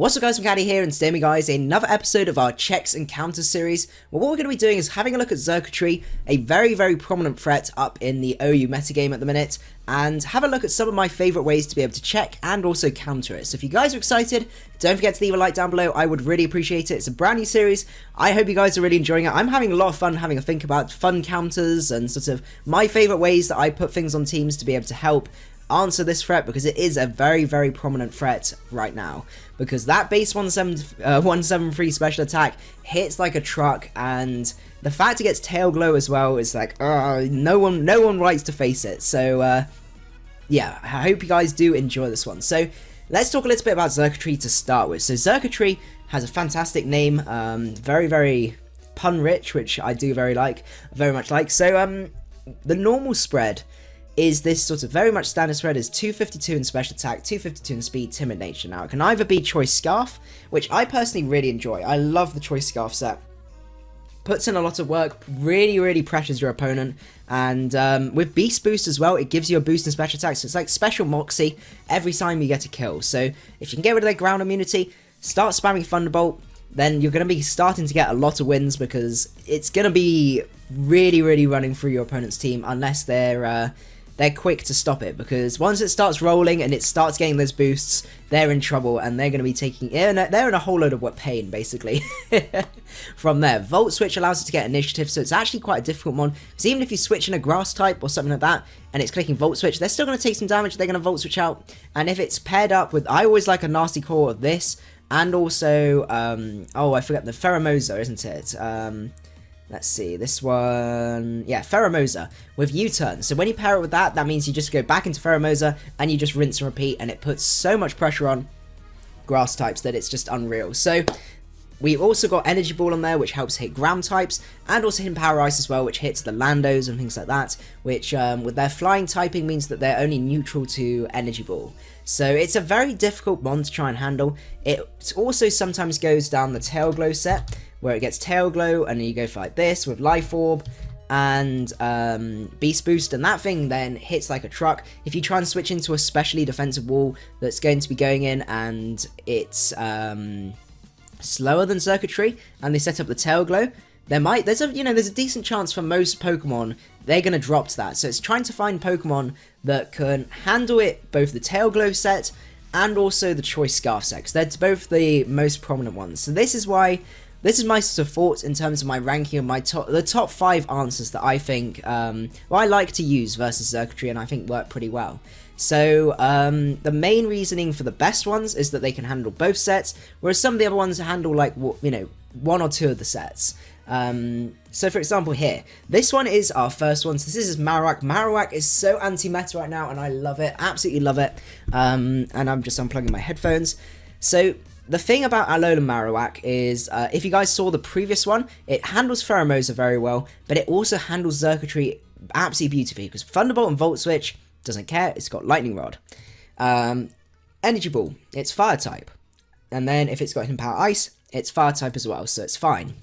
What's up guys, macadii here, and today guys, another episode of our checks and counters series. Well, what we're going to be doing is having a look at Xurkitree, a very prominent threat up in the OU metagame at the minute, and have a look at some of my favourite ways to be able to check and also counter it. So if you guys are excited, don't forget to leave a like down below, I would really appreciate it. It's a brand new series, I hope you guys are really enjoying it. I'm having a lot of fun having a think about fun counters and sort of my favourite ways that I put things on teams to be able to help answer this threat, because it is a very prominent threat right now, because that base 173 special attack hits like a truck, and the fact it gets tail glow as well is like no one likes to face it. So yeah, I hope you guys do enjoy this one. So let's talk a little bit about Xurkitree to start with. So Xurkitree has a fantastic name, very pun rich, which I do very much like. So the normal spread is this sort of very much standard spread is 252 in special attack, 252 in speed, timid nature. Now it can either be choice scarf, which I personally really enjoy. I love the choice scarf set. Puts in a lot of work, really pressures your opponent, and with beast boost as well, it gives you a boost in special attack, so it's like special moxie every time you get a kill. So if you can get rid of their ground immunity, start spamming Thunderbolt, then you're going to be starting to get a lot of wins, because it's going to be really running through your opponent's team unless they're quick to stop it, because once it starts rolling and it starts getting those boosts, they're in trouble, and they're going to be they're in a whole load of pain, basically, from there. Volt Switch allows it to get initiative, so it's actually quite a difficult one, because even if you switch in a grass type or something like that, and it's clicking Volt Switch, they're still going to take some damage, they're going to Volt Switch out, and if it's paired up with, I always like a nasty core of this, and also, oh, I forgot the Pheromosa, isn't it? Let's see, this one, yeah, Pheromosa with U-turn. So when you pair it with that, that means you just go back into Pheromosa and you just rinse and repeat, and it puts so much pressure on grass types that it's just unreal. So we've also got Energy Ball on there, which helps hit ground types, and also hit Power Ice as well, which hits the Landos and things like that, which with their flying typing means that they're only neutral to Energy Ball. So it's a very difficult one to try and handle. It also sometimes goes down the Tail Glow set, where it gets Tail Glow, and then you go for like this with Life Orb and Beast Boost, and that thing then hits like a truck. If you try and switch into a specially defensive wall that's going to be going in, and it's slower than Xurkitree, and they set up the Tail Glow, there's a decent chance for most Pokemon they're going to drop to that. So it's trying to find Pokemon that can handle it, both the Tail Glow set and also the Choice Scarf set, because they're both the most prominent ones. So this is my sort of thoughts in terms of my ranking of the top 5 answers that I think I like to use versus Xurkitree, and I think work pretty well. So the main reasoning for the best ones is that they can handle both sets, whereas some of the other ones handle like, you know, 1 or 2 of the sets. So for example here, this one is our first one. So this is Marowak. Marowak is so anti-meta right now, and I love it, absolutely love it. And I'm just unplugging my headphones. So the thing about Alolan Marowak is, if you guys saw the previous one, it handles Pheromosa very well, but it also handles Xurkitree absolutely beautifully, because Thunderbolt and Volt Switch doesn't care, it's got Lightning Rod. Energy Ball, it's Fire type, and then if it's got Hidden Power Ice, it's Fire type as well, so it's fine.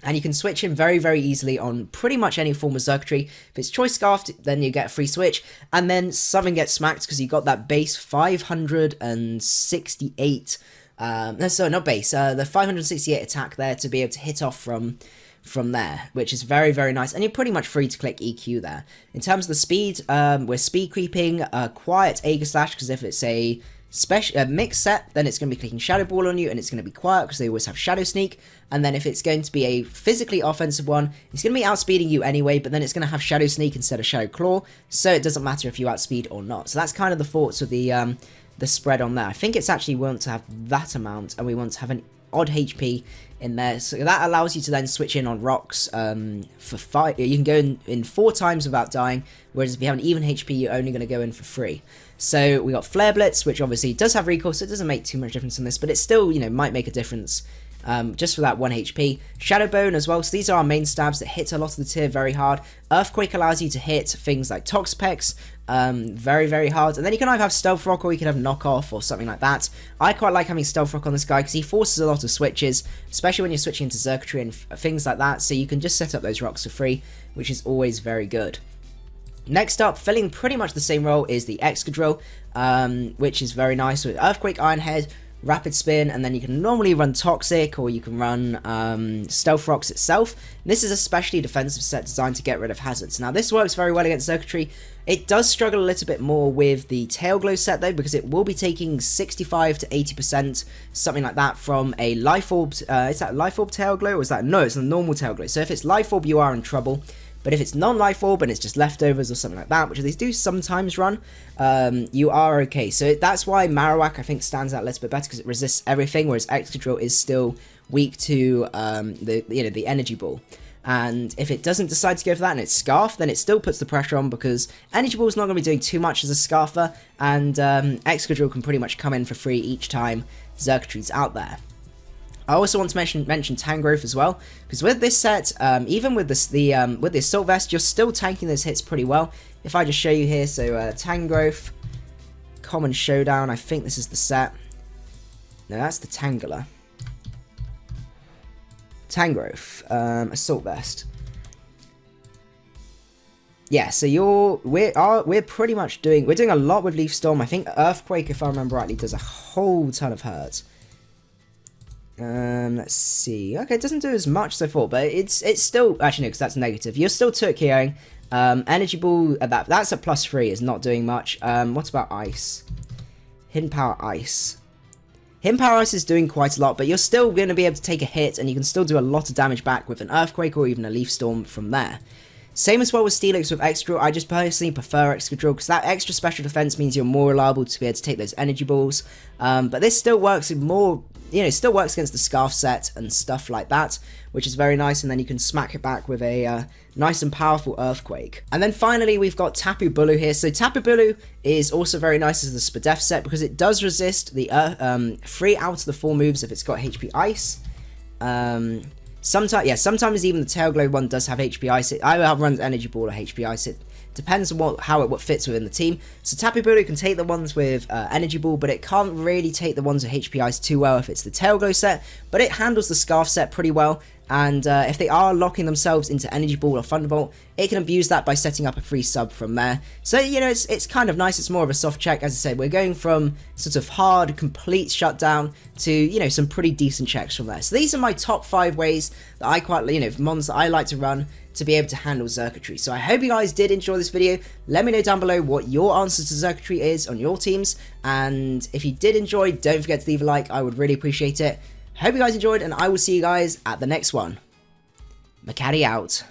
And you can switch in very easily on pretty much any form of Xurkitree. If it's Choice Scarfed, then you get a free switch, and then something gets smacked because you got that base 568 so not base, the 568 attack there to be able to hit off from there, which is very nice, and you're pretty much free to click EQ there. In terms of the speed, we're speed creeping, quiet Aegislash, because if it's a mix set, then it's going to be clicking Shadow Ball on you, and it's going to be quiet because they always have Shadow Sneak. And then if it's going to be a physically offensive one, it's going to be outspeeding you anyway, but then it's going to have Shadow Sneak instead of Shadow Claw, so it doesn't matter if you outspeed or not. So that's kind of the thoughts of the spread on there. I think it's actually, we want to have that amount, and we want to have an odd HP in there, so that allows you to then switch in on rocks for 5. You can go in 4 times without dying, whereas if you have an even HP, you're only going to go in for 3. So we got Flare Blitz, which obviously does have recoil, so it doesn't make too much difference in this, but it still, you know, might make a difference just for that 1 HP. Shadow Bone as well, so these are our main stabs that hit a lot of the tier very hard. Earthquake allows you to hit things like Toxapex very hard, and then you can either have Stealth Rock or you can have Knockoff or something like that. I quite like having Stealth Rock on this guy because he forces a lot of switches, especially when you're switching into Xurkitree and things like that, so you can just set up those rocks for free, which is always very good. Next up, filling pretty much the same role, is the Excadrill, which is very nice with Earthquake, Iron Head, Rapid Spin, and then you can normally run Toxic, or you can run Stealth Rocks itself. And this is a specially defensive set designed to get rid of hazards. Now this works very well against Xurkitree. It does struggle a little bit more with the Tail Glow set though, because it will be taking 65 to 80%, something like that, from a Life Orb. Is that Life Orb Tail Glow, or is that, no, it's a normal Tail Glow. So if it's Life Orb, you are in trouble. But if it's non-Life Orb and it's just leftovers or something like that, which they do sometimes run, you are okay. So that's why Marowak, I think, stands out a little bit better, because it resists everything, whereas Xurkitree is still weak to the Energy Ball. And if it doesn't decide to go for that and it's Scarf, then it still puts the pressure on, because Energy Ball is not going to be doing too much as a Scarfer, and Xurkitree can pretty much come in for free each time Xurkitree's out there. I also want to mention Tangrowth as well, because with this set, even with the Assault Vest, you're still tanking those hits pretty well. If I just show you here, so Tangrowth, Common Showdown, I think this is the set. No, that's the Tangela. Tangrowth, Assault Vest. Yeah, so we're pretty much doing a lot with Leaf Storm. I think Earthquake, if I remember rightly, does a whole ton of hurt. Let's see. Okay, it doesn't do as much as I thought, but it's still, actually no, because that's negative. You're still Turkeying. Energy Ball, that's a +3, is not doing much. What about Ice? Hidden Power Ice. Hidden Power Ice is doing quite a lot, but you're still going to be able to take a hit, and you can still do a lot of damage back with an Earthquake or even a Leaf Storm from there. Same as well with Steelix with Excadrill. I just personally prefer Excadrill, because that extra special defense means you're more reliable to be able to take those Energy Balls. But this still works more, still works against the Scarf set and stuff like that, which is very nice, and then you can smack it back with a nice and powerful Earthquake. And then finally, we've got Tapu Bulu here. So Tapu Bulu is also very nice as the Spadef set, because it does resist the 3 out of the 4 moves if it's got HP Ice. Sometimes even the Tail Glow one does have HP Ice. It either runs Energy Ball or HP Ice. It depends on how it fits within the team. So Tapu Bulu can take the ones with Energy Ball, but it can't really take the ones with HP Ice too well if it's the Tail Glow set. But it handles the Scarf set pretty well. And if they are locking themselves into Energy Ball or Thunderbolt, it can abuse that by setting up a free sub from there. So, it's kind of nice. It's more of a soft check. As I said, we're going from sort of hard, complete shutdown to, some pretty decent checks from there. So these are my top 5 ways that I quite, mons that I like to run to be able to handle Xurkitree. So I hope you guys did enjoy this video. Let me know down below what your answer to Xurkitree is on your teams. And if you did enjoy, don't forget to leave a like. I would really appreciate it. Hope you guys enjoyed, and I will see you guys at the next one. Macadii out.